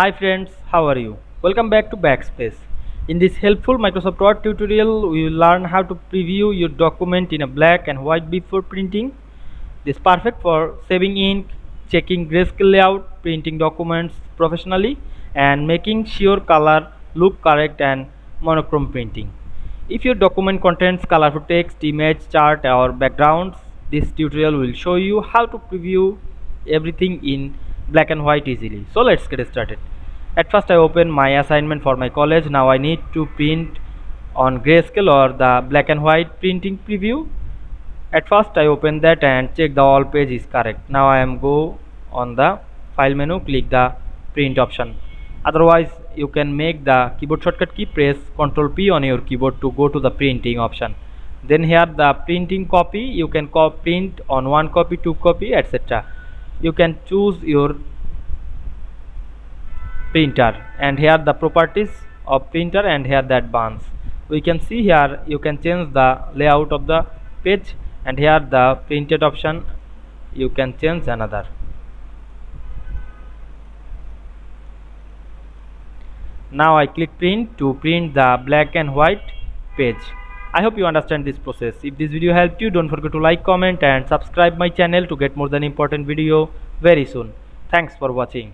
Hi friends, how are you? Welcome back to Backspace. In this helpful Microsoft Word tutorial, we will learn how to preview your document in a black and white before printing. This is perfect for saving ink, checking grayscale layout, printing documents professionally, and making sure color look correct and monochrome printing. If your document contains colorful text, image, chart, or backgrounds, this tutorial will show you how to preview everything in black and white easily. So let's get started. At first I open my assignment for my college. Now I need to print on grayscale or the black and white printing preview. At first I open that and check the all page is correct. Now I am go on the file menu, click the print option. Otherwise you can make the keyboard shortcut key, press Ctrl P on your keyboard to go to the printing option. Then here the printing copy, you can print on one copy, two copy, etc. You can choose your printer, and here the properties of printer, and here the advanced. We can see here you can change the layout of the page, and here the printed option you can change another. Now I click print to print the black and white page. I hope you understand this process. If this video helped you, don't forget to like, comment and subscribe my channel to get more than important video very soon. Thanks for watching.